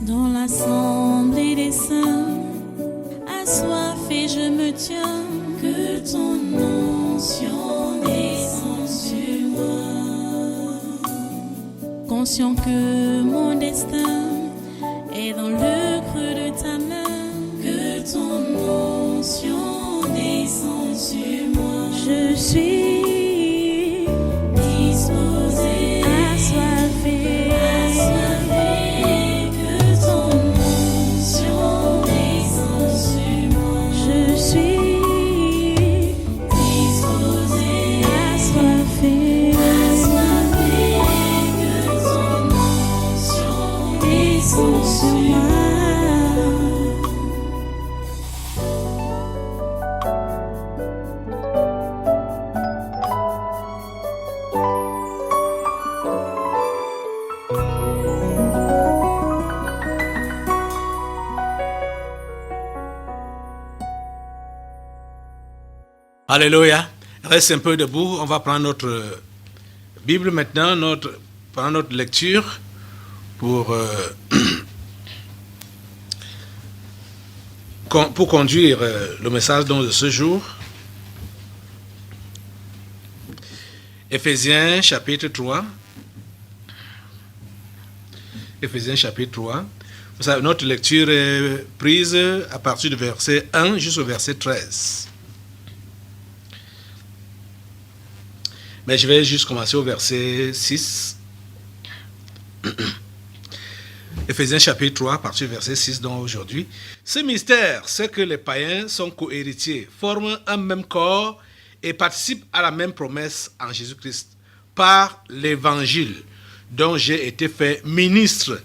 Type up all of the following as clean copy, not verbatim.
Dans l'assemblée des saints, assoiffé je me tiens, que ton onction descende sur moi. Conscient que mon destin est dans le creux de ta main, que ton onction descende sur moi. Je suis disposé, assoiffé, que ton onction descende sur moi. Je suis disposé, assoiffé, que ton onction descende sur moi. Alléluia. Reste un peu debout. On va prendre notre Bible maintenant, prendre notre lecture pour conduire le message de ce jour. Éphésiens chapitre 3. Éphésiens chapitre 3. Vous savez, notre lecture est prise à partir du verset 1 jusqu'au verset 13. Mais je vais juste commencer au verset 6. Éphésiens chapitre 3, à partir du verset 6, donc aujourd'hui. Ce mystère, c'est que les païens sont co-héritiers, forment un même corps et participent à la même promesse en Jésus-Christ par l'évangile dont j'ai été fait ministre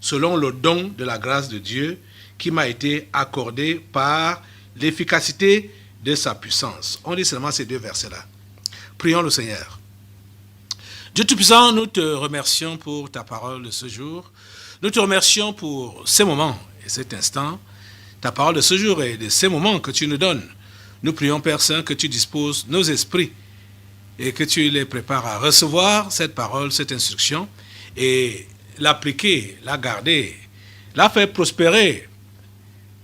selon le don de la grâce de Dieu qui m'a été accordé par l'efficacité de sa puissance. On lit seulement ces deux versets-là. Prions le Seigneur. Dieu Tout-Puissant, nous te remercions pour ta parole de ce jour. Nous te remercions pour ces moments et cet instant, ta parole de ce jour et de ces moments que tu nous donnes. Nous prions, Père Saint, que tu disposes nos esprits et que tu les prépares à recevoir cette parole, cette instruction et l'appliquer, la garder, la faire prospérer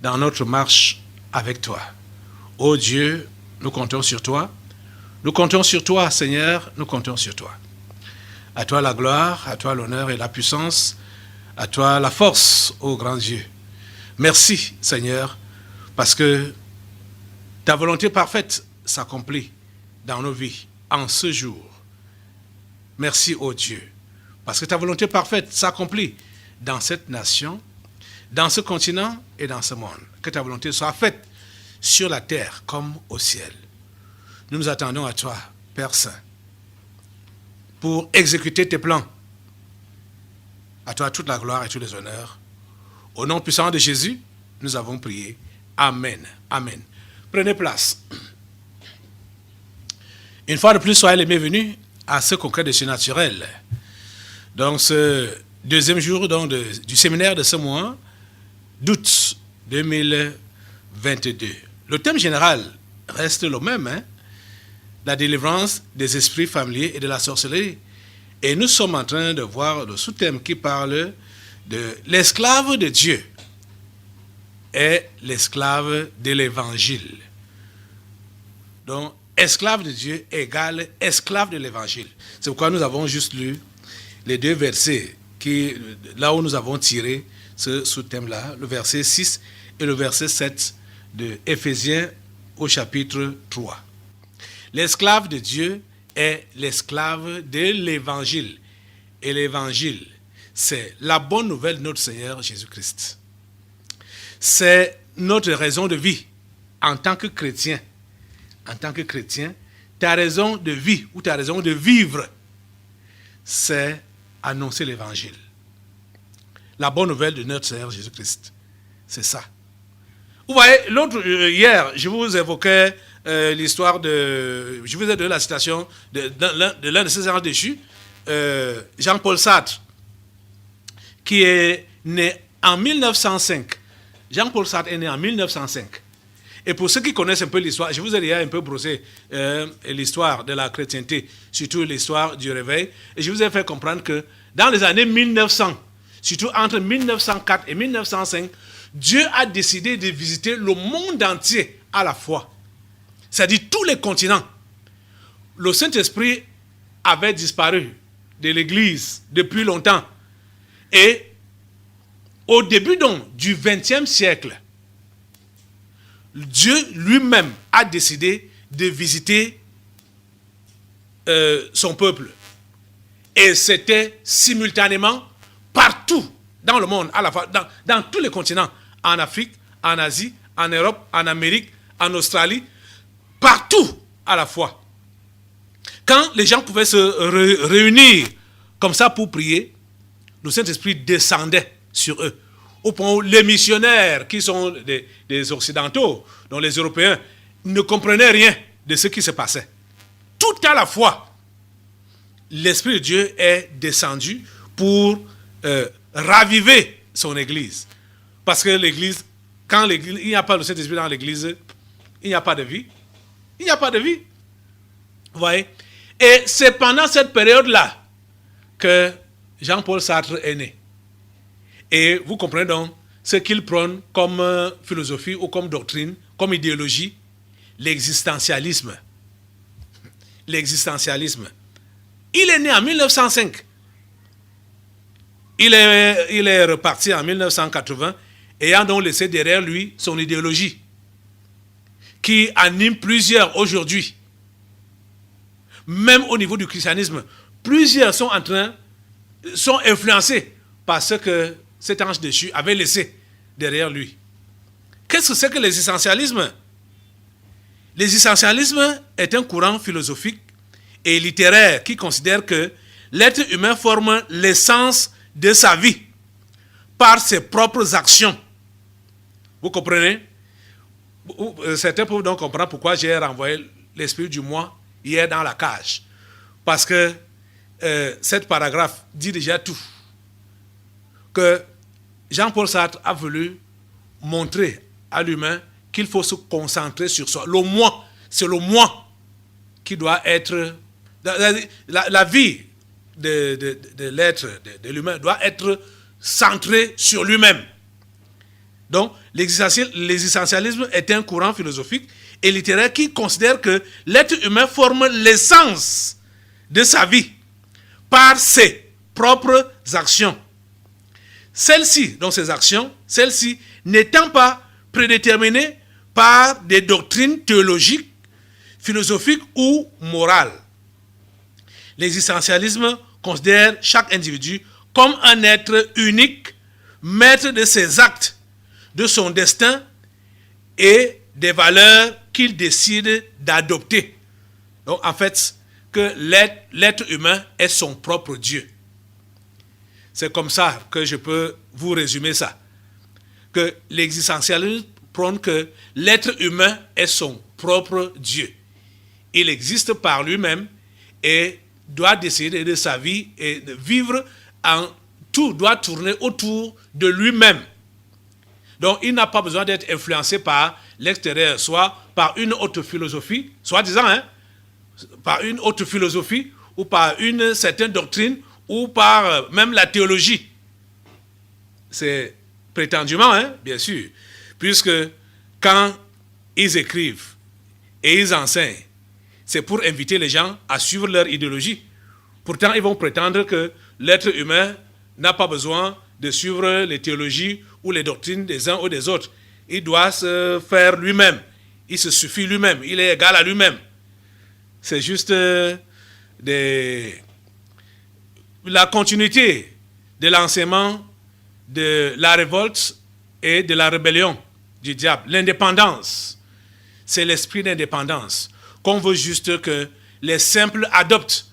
dans notre marche avec toi. Ô Dieu, nous comptons sur toi. Nous comptons sur toi, Seigneur, nous comptons sur toi. À toi la gloire, à toi l'honneur et la puissance, à toi la force, ô grand Dieu. Merci, Seigneur, parce que ta volonté parfaite s'accomplit dans nos vies en ce jour. Merci, ô Dieu, parce que ta volonté parfaite s'accomplit dans cette nation, dans ce continent et dans ce monde. Que ta volonté soit faite sur la terre comme au ciel. Nous nous attendons à toi, Père Saint, pour exécuter tes plans. À toi toute la gloire et tous les honneurs. Au nom puissant de Jésus, nous avons prié. Amen. Amen. Prenez place. Une fois de plus, soyez les bienvenus à ce congrès de surnaturel. Donc, ce deuxième jour du séminaire de ce mois d'août 2022. Le thème général reste le même, la délivrance des esprits familiers et de la sorcellerie. Et nous sommes en train de voir le sous-thème qui parle de l'esclave de Dieu et l'esclave de l'évangile. Donc, esclave de Dieu égale esclave de l'évangile. C'est pourquoi nous avons juste lu les deux versets là où nous avons tiré ce sous-thème-là, le verset 6 et le verset 7 de Éphésiens au chapitre 3. L'esclave de Dieu est l'esclave de l'évangile. Et l'évangile, c'est la bonne nouvelle de notre Seigneur Jésus-Christ. C'est notre raison de vie en tant que chrétien. En tant que chrétien, ta raison de vie ou ta raison de vivre, c'est annoncer l'évangile. La bonne nouvelle de notre Seigneur Jésus-Christ. C'est ça. Vous voyez, hier, je vous évoquais l'histoire je vous ai donné la citation de l'un de ces gens déchus, Jean-Paul Sartre, qui est né en 1905. Jean-Paul Sartre est né en 1905. Et pour ceux qui connaissent un peu l'histoire, je vous ai déjà un peu brossé l'histoire de la chrétienté, surtout l'histoire du réveil, et je vous ai fait comprendre que dans les années 1900, surtout entre 1904 et 1905, Dieu a décidé de visiter le monde entier à la fois. C'est-à-dire tous les continents. Le Saint-Esprit avait disparu de l'Église depuis longtemps. Et au début donc du XXe siècle, Dieu lui-même a décidé de visiter son peuple. Et c'était simultanément partout dans le monde, à la fois, dans tous les continents, en Afrique, en Asie, en Europe, en Amérique, en Australie, partout à la fois. Quand les gens pouvaient se réunir comme ça pour prier, le Saint-Esprit descendait sur eux. Au point où les missionnaires qui sont des Occidentaux, dont les Européens, ne comprenaient rien de ce qui se passait. Tout à la fois, l'Esprit de Dieu est descendu pour raviver son Église. Parce que l'Église, quand il n'y a pas le Saint-Esprit dans l'Église, il n'y a pas de vie. Il n'y a pas de vie. Vous voyez? Et c'est pendant cette période-là que Jean-Paul Sartre est né. Et vous comprenez donc ce qu'il prône comme philosophie ou comme doctrine, comme idéologie, l'existentialisme. L'existentialisme. Il est né en 1905. Il est reparti en 1980, ayant donc laissé derrière lui son idéologie, qui anime plusieurs aujourd'hui. Même au niveau du christianisme, plusieurs sont influencés par ce que cet ange déchu avait laissé derrière lui. Qu'est-ce que c'est que l'existentialisme? L'existentialisme est un courant philosophique et littéraire qui considère que l'être humain forme l'essence de sa vie par ses propres actions. Vous comprenez? Certains peuvent donc comprendre pourquoi j'ai renvoyé l'esprit du moi hier dans la cage. Parce que cet paragraphe dit déjà tout. Que Jean-Paul Sartre a voulu montrer à l'humain qu'il faut se concentrer sur soi. Le moi, c'est le moi qui doit être... La vie de l'être, de l'humain, doit être centrée sur lui-même. Donc, l'existentialisme est un courant philosophique et littéraire qui considère que l'être humain forme l'essence de sa vie par ses propres actions. Celles-ci, donc ces actions, celles-ci n'étant pas prédéterminées par des doctrines théologiques, philosophiques ou morales. L'existentialisme considère chaque individu comme un être unique, maître de ses actes, de son destin et des valeurs qu'il décide d'adopter. Donc en fait, que l'être humain est son propre Dieu. C'est comme ça que je peux vous résumer ça. Que l'existentialisme prône que l'être humain est son propre Dieu. Il existe par lui-même et doit décider de sa vie et de vivre en tout, doit tourner autour de lui-même. Donc il n'a pas besoin d'être influencé par l'extérieur, soit par une autre philosophie, soi-disant, par une autre philosophie, ou par une certaine doctrine, ou par même la théologie. C'est prétendument, bien sûr, puisque quand ils écrivent et ils enseignent, c'est pour inviter les gens à suivre leur idéologie. Pourtant, ils vont prétendre que l'être humain n'a pas besoin de suivre les théologies ou les doctrines des uns ou des autres. Il doit se faire lui-même. Il se suffit lui-même. Il est égal à lui-même. C'est juste la continuité de l'enseignement de la révolte et de la rébellion du diable. L'indépendance, c'est l'esprit d'indépendance qu'on veut juste que les simples adoptent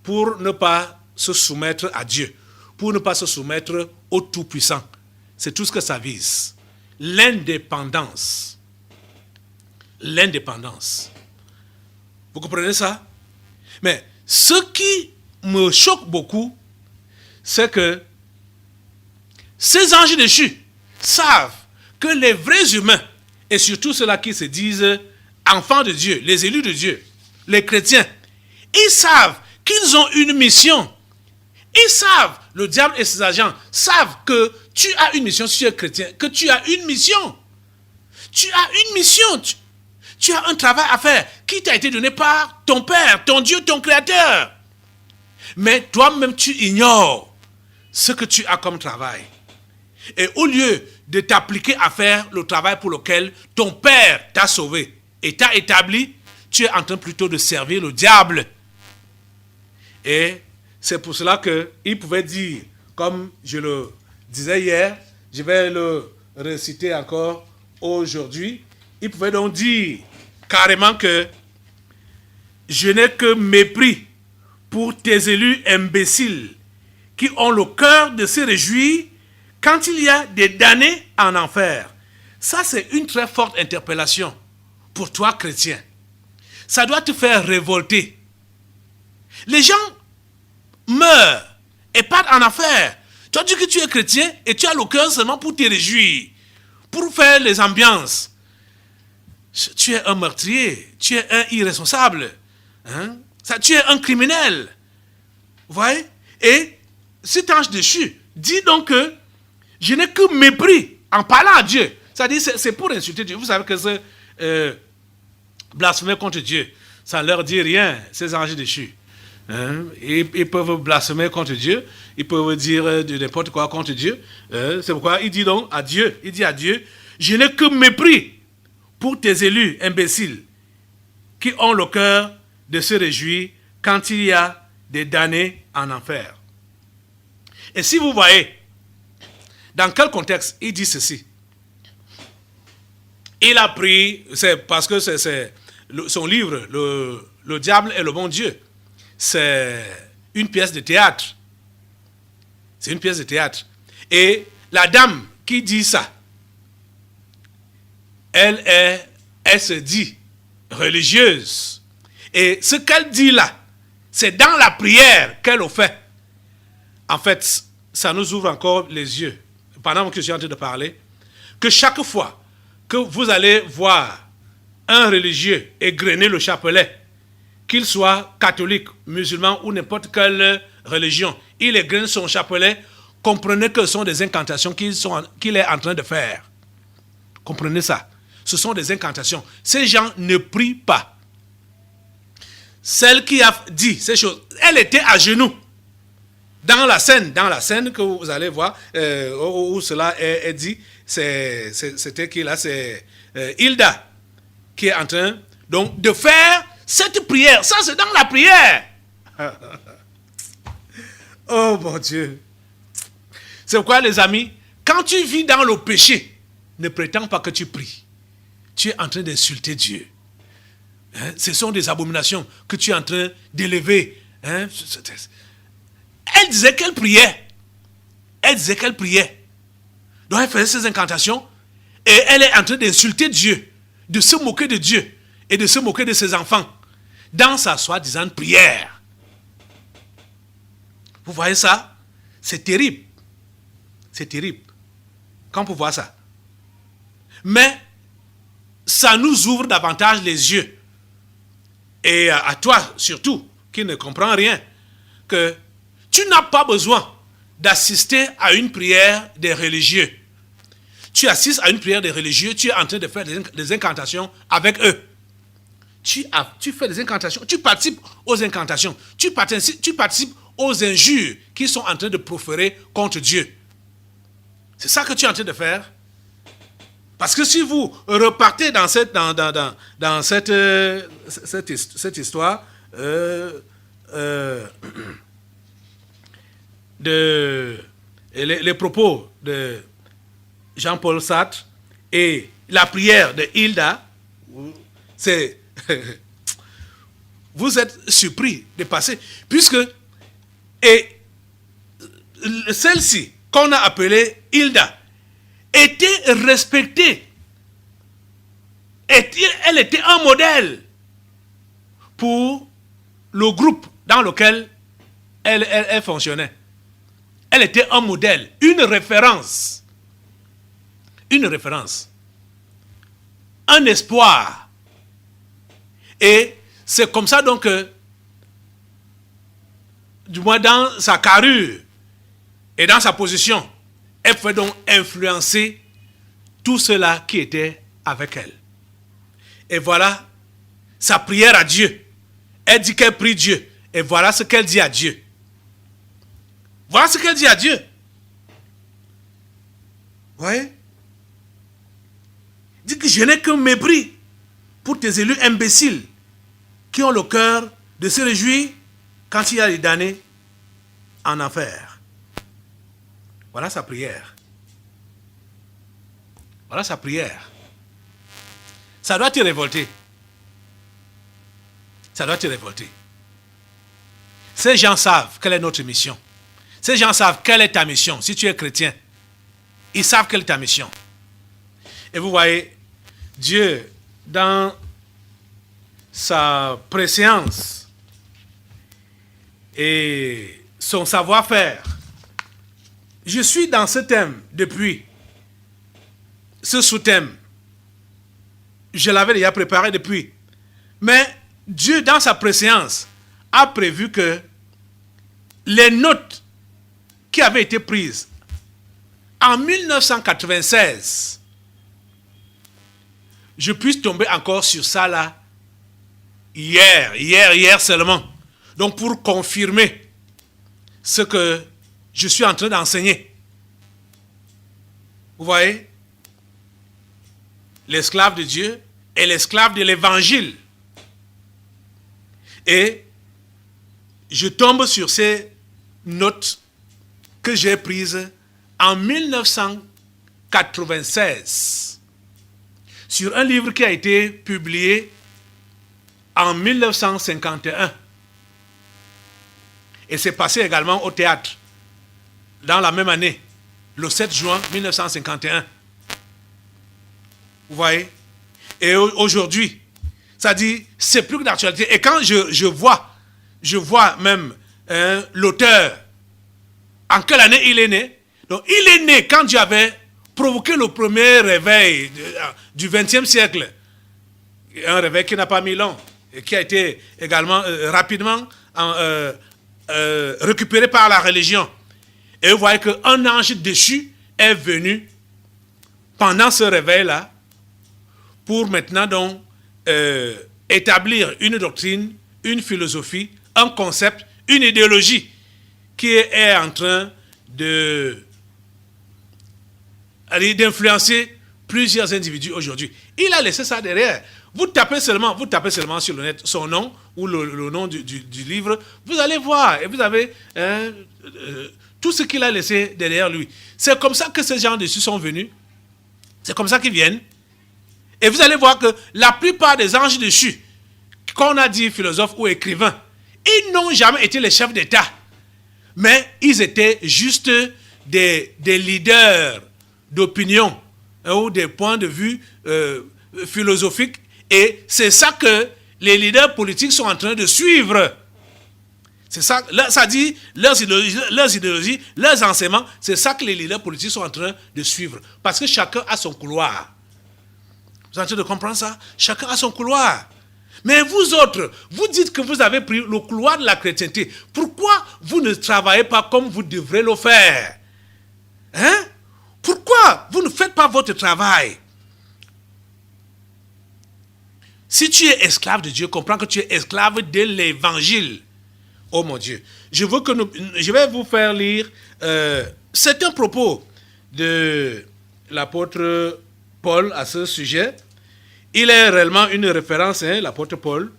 pour ne pas se soumettre à Dieu, pour ne pas se soumettre au Tout-Puissant. C'est tout ce que ça vise. L'indépendance. L'indépendance. Vous comprenez ça? Mais ce qui me choque beaucoup, c'est que ces anges déchus savent que les vrais humains, et surtout ceux-là qui se disent enfants de Dieu, les élus de Dieu, les chrétiens, ils savent qu'ils ont une mission Ils savent, le diable et ses agents savent que tu as une mission si tu es chrétien, que tu as une mission. Tu as une mission. Tu as un travail à faire qui t'a été donné par ton Père, ton Dieu, ton Créateur. Mais toi-même, tu ignores ce que tu as comme travail. Et au lieu de t'appliquer à faire le travail pour lequel ton Père t'a sauvé et t'a établi, tu es en train plutôt de servir le diable. Et c'est pour cela qu'il pouvait dire, comme je le disais hier, je vais le réciter encore aujourd'hui, il pouvait donc dire carrément que je n'ai que mépris pour tes élus imbéciles qui ont le cœur de se réjouir quand il y a des damnés en enfer. Ça, c'est une très forte interpellation pour toi, chrétien. Ça doit te faire révolter. Les gens meurent et partent en enfer. Toi, tu dis que tu es chrétien et tu as le cœur seulement pour te réjouir, pour faire les ambiances. Tu es un meurtrier, tu es un irresponsable, hein? Tu es un criminel. Vous voyez? Et cet ange déchu dit donc que je n'ai que mépris en parlant à Dieu. C'est-à-dire, c'est pour insulter Dieu. Vous savez que c'est blasphémer contre Dieu. Ça ne leur dit rien, ces anges déchus. Hein? Ils peuvent blasphémer contre Dieu. Ils peuvent dire de n'importe quoi contre Dieu. C'est pourquoi il dit donc à Dieu, je n'ai que mépris pour tes élus imbéciles qui ont le cœur de se réjouir quand il y a des damnés en enfer. Et si vous voyez, dans quel contexte il dit ceci? Il a pris, c'est parce que c'est son livre, le diable et le bon Dieu. C'est une pièce de théâtre. C'est une pièce de théâtre. Et la dame qui dit ça, elle se dit religieuse. Et ce qu'elle dit là, c'est dans la prière qu'elle le fait. En fait, ça nous ouvre encore les yeux, pendant que je suis en train de parler, que chaque fois que vous allez voir un religieux égrener le chapelet, qu'il soit catholique, musulman ou n'importe quelle religion, il égrène son chapelet, comprenez que ce sont des incantations qu'il est en train de faire. Comprenez ça. Ce sont des incantations. Ces gens ne prient pas. Celle qui a dit ces choses, elle était à genoux. Dans la scène que vous allez voir, où cela est dit, c'était qui là? C'est Hilda qui est en train donc de faire cette prière. Ça, c'est dans la prière. Oh mon Dieu. C'est pourquoi, les amis, quand tu vis dans le péché, ne prétends pas que tu pries. Tu es en train d'insulter Dieu. Hein? Ce sont des abominations que tu es en train d'élever. Hein? Elle disait qu'elle priait. Donc elle faisait ses incantations et elle est en train d'insulter Dieu, de se moquer de Dieu et de se moquer de ses enfants dans sa soi-disant prière. Vous voyez ça? C'est terrible. C'est terrible quand on voit ça. Mais ça nous ouvre davantage les yeux. Et à toi surtout, qui ne comprends rien, que tu n'as pas besoin d'assister à une prière des religieux. Tu assistes à une prière des religieux, tu es en train de faire des incantations avec eux. Tu fais des incantations, tu participes aux incantations, tu participes aux injures qu'ils sont en train de proférer contre Dieu. C'est ça que tu es en train de faire. Parce que si vous repartez dans cette histoire les propos de Jean-Paul Sartre et la prière de Hilda, c'est vous êtes surpris de passer, puisque celle-ci qu'on a appelée Hilda était respectée. Elle était un modèle pour le groupe dans lequel elle fonctionnait. Elle était un modèle, une référence, un espoir. Et c'est comme ça donc que du moins dans sa carrure et dans sa position, elle pouvait donc influencer tout cela qui était avec elle. Et voilà sa prière à Dieu. Elle dit qu'elle prie Dieu. Et voilà ce qu'elle dit à Dieu. Voilà ce qu'elle dit à Dieu. Vous voyez? Dit que je n'ai qu'un mépris pour tes élus imbéciles qui ont le cœur de se réjouir quand il y a des damnés en enfer. Voilà sa prière. Voilà sa prière. Ça doit te révolter. Ça doit te révolter. Ces gens savent quelle est notre mission. Ces gens savent quelle est ta mission. Si tu es chrétien, ils savent quelle est ta mission. Et vous voyez, Dieu, dans sa préscience et son savoir-faire, je suis dans ce thème depuis, ce sous-thème. Je l'avais déjà préparé depuis. Mais Dieu, dans sa préscience, a prévu que les notes qui avaient été prises en 1996, je puisse tomber encore sur ça là, hier seulement. Donc pour confirmer ce que je suis en train d'enseigner. Vous voyez? L'esclave de Dieu est l'esclave de l'évangile. Et je tombe sur ces notes que j'ai prises en 1996 sur un livre qui a été publié en 1951. Et c'est passé également au théâtre dans la même année, le 7 juin 1951. Vous voyez? Et aujourd'hui, ça dit, c'est plus que d'actualité. Et quand je vois même l'auteur, en quelle année il est né. Donc il est né quand Dieu avait provoqué le premier réveil du XXe siècle. Un réveil qui n'a pas mis long et qui a été également rapidement récupéré par la religion. Et vous voyez qu'un ange déchu est venu pendant ce réveil-là pour maintenant donc établir une doctrine, une philosophie, un concept, une idéologie qui est en train d'influencer plusieurs individus aujourd'hui. Il a laissé ça derrière. Vous tapez seulement sur le net son nom ou le nom du livre, vous allez voir et vous avez tout ce qu'il a laissé derrière lui. C'est comme ça que ces gens dessus sont venus. C'est comme ça qu'ils viennent. Et vous allez voir que la plupart des anges déchus, qu'on a dit philosophes ou écrivains, ils n'ont jamais été les chefs d'État. Mais ils étaient juste des leaders d'opinion ou des points de vue philosophiques. Et c'est ça que les leaders politiques sont en train de suivre. C'est ça, ça dit, leurs idéologies, leurs enseignements, c'est ça que les leaders politiques sont en train de suivre. Parce que chacun a son couloir. Vous êtes en train de comprendre ça? Chacun a son couloir. Mais vous autres, vous dites que vous avez pris le couloir de la chrétienté. Pourquoi vous ne travaillez pas comme vous devrez le faire? Hein? Pourquoi vous ne faites pas votre travail? Si tu es esclave de Dieu, comprends que tu es esclave de l'évangile. Oh mon Dieu. Je vais vous faire lire certains propos de l'apôtre Paul à ce sujet. Il est réellement une référence, l'apôtre Paul,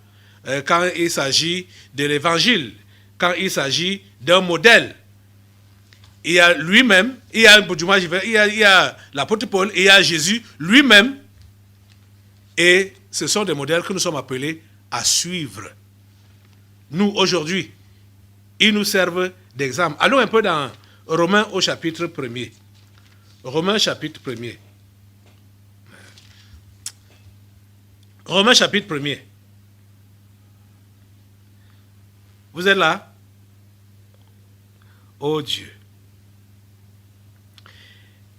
quand il s'agit de l'évangile, quand il s'agit d'un modèle. Il y a lui-même, il y a l'apôtre Paul, et il y a Jésus lui-même. Et ce sont des modèles que nous sommes appelés à suivre. Nous, aujourd'hui, ils nous servent d'exemple. Allons un peu dans Romains au chapitre 1er. Romains chapitre 1er. Romains chapitre 1er. Vous êtes là? Oh Dieu.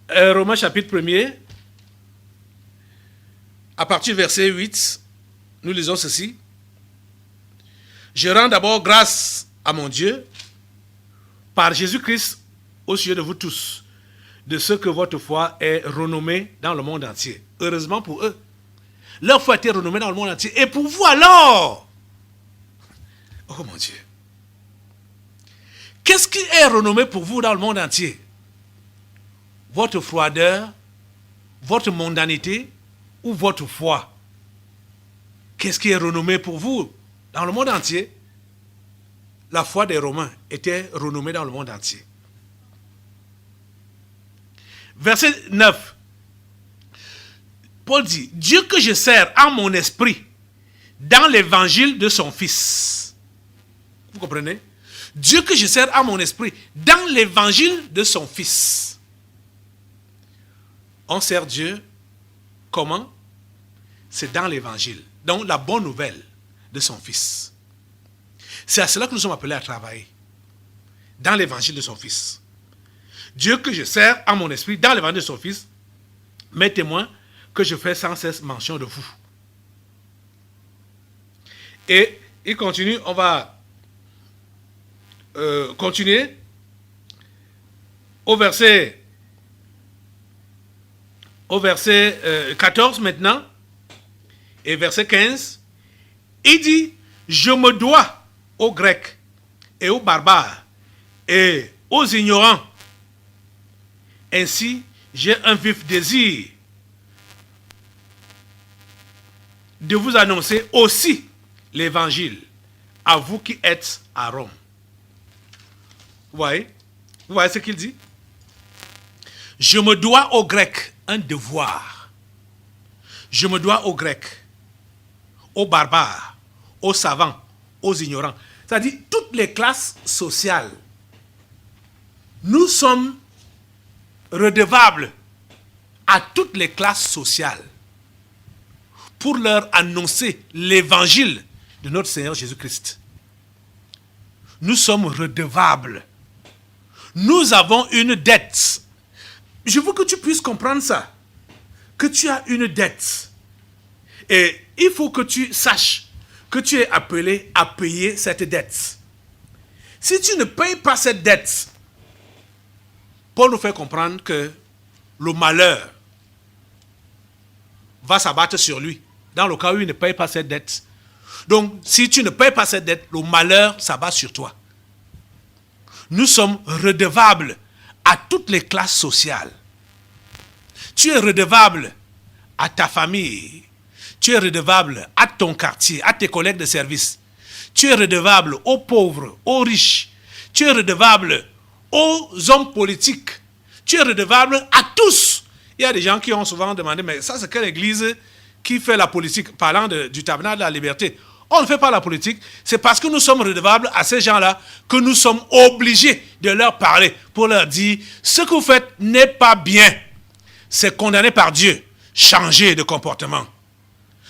Romains chapitre 1er. À partir du verset 8, nous lisons ceci. Je rends d'abord grâce à mon Dieu par Jésus-Christ au sujet de vous tous, de ce que votre foi est renommée dans le monde entier. Heureusement pour eux. Leur foi a été renommée dans le monde entier. Et pour vous alors? Oh mon Dieu. Qu'est-ce qui est renommé pour vous dans le monde entier? Votre froideur, votre mondanité ou votre foi? Qu'est-ce qui est renommé pour vous dans le monde entier? La foi des Romains était renommée dans le monde entier. Verset 9. Paul dit, Dieu que je sers en mon esprit dans l'évangile de son Fils. Vous comprenez? Dieu que je sers en mon esprit dans l'évangile de son Fils. On sert Dieu comment? C'est dans l'évangile, donc la bonne nouvelle de son Fils. C'est à cela que nous sommes appelés à travailler, dans l'évangile de son Fils. Dieu que je sers en mon esprit dans l'évangile de son Fils, mes témoins que je fais sans cesse mention de vous. Et il continue, on va continuer au verset 14 maintenant, et verset 15, il dit, je me dois aux Grecs et aux barbares et aux ignorants. Ainsi, j'ai un vif désir de vous annoncer aussi l'évangile à vous qui êtes à Rome. Vous voyez ce qu'il dit? Je me dois aux Grecs un devoir. Je me dois aux Grecs, aux barbares, aux savants, aux ignorants. C'est-à-dire toutes les classes sociales. Nous sommes redevables à toutes les classes sociales pour leur annoncer l'évangile de notre Seigneur Jésus-Christ. Nous sommes redevables. Nous avons une dette. Je veux que tu puisses comprendre ça. Que tu as une dette. Et il faut que tu saches que tu es appelé à payer cette dette. Si tu ne payes pas cette dette, Paul nous fait comprendre que le malheur va s'abattre sur lui, dans le cas où il ne paye pas cette dette. Donc, si tu ne payes pas cette dette, le malheur s'abat sur toi. Nous sommes redevables à toutes les classes sociales. Tu es redevable à ta famille. Tu es redevable à ton quartier, à tes collègues de service. Tu es redevable aux pauvres, aux riches. Tu es redevable aux hommes politiques. Tu es redevable à tous. Il y a des gens qui ont souvent demandé, mais ça c'est quelle église qui fait la politique, parlant du tabernacle de la liberté? On ne fait pas la politique, c'est parce que nous sommes redevables à ces gens-là que nous sommes obligés de leur parler pour leur dire, ce que vous faites n'est pas bien. C'est condamné par Dieu. Changez de comportement.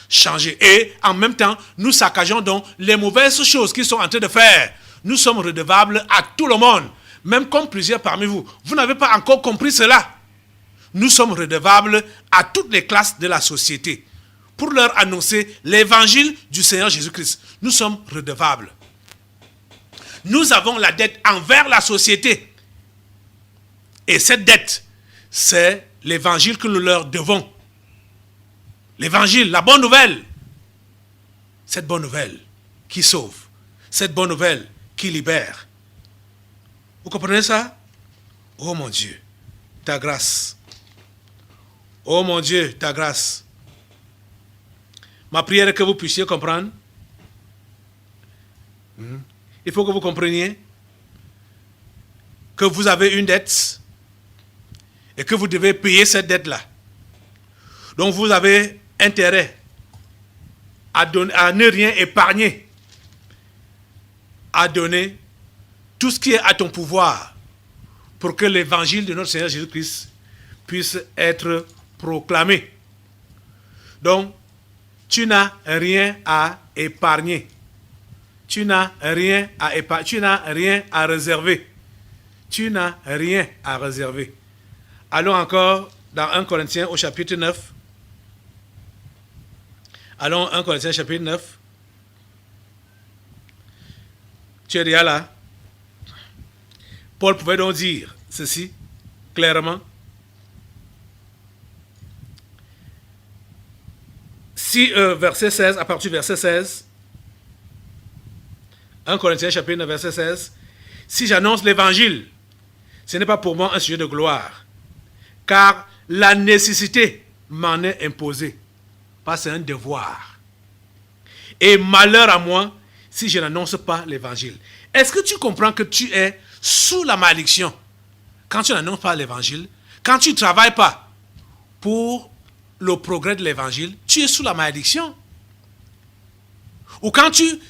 Changez. Et en même temps, nous saccageons donc les mauvaises choses qu'ils sont en train de faire. Nous sommes redevables à tout le monde, même comme plusieurs parmi vous. Vous n'avez pas encore compris cela. Nous sommes redevables à toutes les classes de la société pour leur annoncer l'évangile du Seigneur Jésus-Christ. Nous sommes redevables. Nous avons la dette envers la société. Et cette dette, c'est l'évangile que nous leur devons. L'évangile, la bonne nouvelle. Cette bonne nouvelle qui sauve. Cette bonne nouvelle qui libère. Vous comprenez ça? Oh mon Dieu, ta grâce. Oh mon Dieu, ta grâce. Ma prière est que vous puissiez comprendre. Il faut que vous compreniez que vous avez une dette et que vous devez payer cette dette-là. Donc vous avez intérêt à ne rien épargner, à donner tout ce qui est à ton pouvoir pour que l'évangile de notre Seigneur Jésus-Christ puisse être proclamé. Donc, tu n'as rien à épargner. Tu n'as rien à épargner. Tu n'as rien à réserver. Tu n'as rien à réserver. Allons encore dans 1 Corinthiens au chapitre 9. Allons 1 Corinthiens chapitre 9. Tu es déjà là. Paul pouvait donc dire ceci clairement. Si, verset 16, à partir du verset 16, 1 Corinthiens chapitre 9, verset 16, si j'annonce l'évangile, ce n'est pas pour moi un sujet de gloire, car la nécessité m'en est imposée, parce que c'est un devoir. Et malheur à moi si je n'annonce pas l'évangile. Est-ce que tu comprends que tu es sous la malédiction quand tu n'annonces pas l'évangile, quand tu ne travailles pas pour le progrès de l'évangile, tu es sous la malédiction? Ou quand tu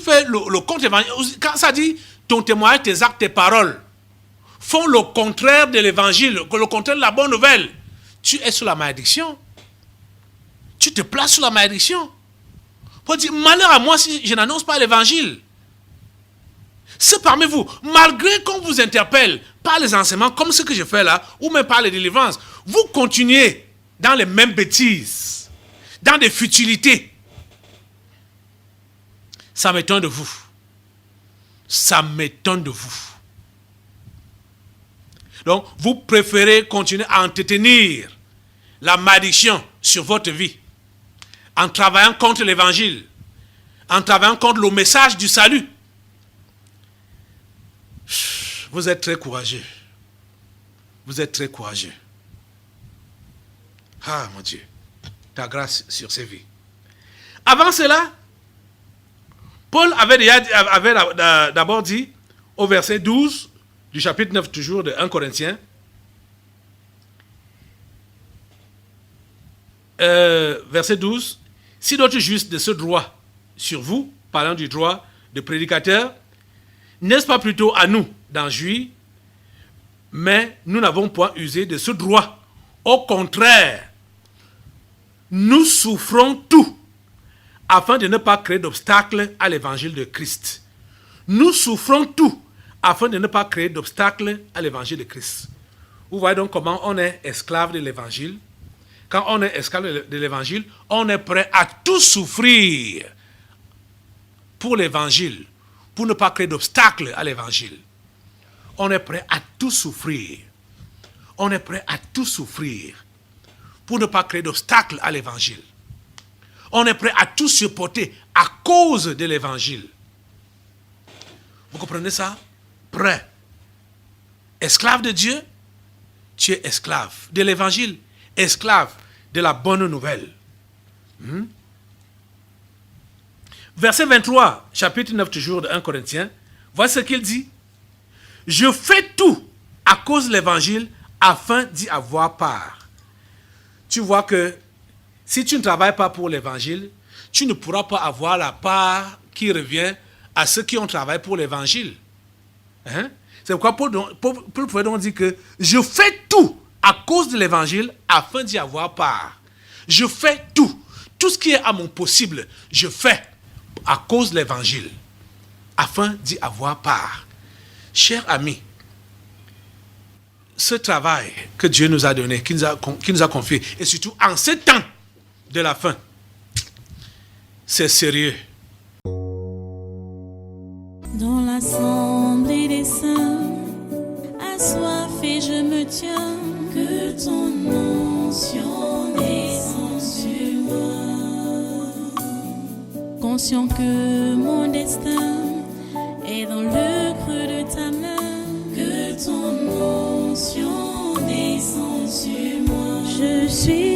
fais le contre-évangile, quand ça dit ton témoignage, tes actes, tes paroles font le contraire de l'évangile, le contraire de la bonne nouvelle, tu es sous la malédiction. Tu te places sous la malédiction. Pour dire, malheur à moi si je n'annonce pas l'évangile. Ceux parmi vous, malgré qu'on vous interpelle par les enseignements comme ce que je fais là, ou même par les délivrances, vous continuez dans les mêmes bêtises, dans des futilités. Ça m'étonne de vous. Ça m'étonne de vous. Donc, vous préférez continuer à entretenir la malédiction sur votre vie, en travaillant contre l'évangile, en travaillant contre le message du salut. Vous êtes très courageux. Vous êtes très courageux. Ah, mon Dieu. Ta grâce sur ces vies. Avant cela, Paul avait d'abord dit, au verset 12 du chapitre 9 toujours de 1 Corinthiens, verset 12, si d'autres jouissent de ce droit sur vous, parlant du droit de prédicateur, n'est-ce pas plutôt à nous d'en jouir? Mais nous n'avons point usé de ce droit. Au contraire, nous souffrons tout afin de ne pas créer d'obstacle à l'évangile de Christ. Nous souffrons tout afin de ne pas créer d'obstacle à l'évangile de Christ. Vous voyez donc comment on est esclave de l'évangile. Quand on est esclave de l'évangile, on est prêt à tout souffrir pour l'évangile, pour ne pas créer d'obstacle à l'évangile. On est prêt à tout souffrir. On est prêt à tout souffrir pour ne pas créer d'obstacle à l'évangile. On est prêt à tout supporter à cause de l'évangile. Vous comprenez ça? Prêt. Esclave de Dieu, tu es esclave de l'évangile, esclave de la bonne nouvelle. Verset 23, chapitre 9 toujours de 1 Corinthiens, voici ce qu'il dit. Je fais tout à cause de l'évangile afin d'y avoir part. Tu vois que si tu ne travailles pas pour l'évangile, tu ne pourras pas avoir la part qui revient à ceux qui ont travaillé pour l'évangile. C'est pourquoi Paul pouvait donc dire que je fais tout à cause de l'évangile afin d'y avoir part. Je fais tout. Tout ce qui est à mon possible, je fais à cause de l'évangile afin d'y avoir part. Chers amis, ce travail que Dieu nous a donné, qui nous a confié, et surtout en ce temps de la fin, c'est sérieux. Dans l'assemblée des saints, assoiffé je me tiens, que ton onction descende sur moi. Conscient que mon destin est dans le creux de ta main, que ton onction descende sur moi. Je suis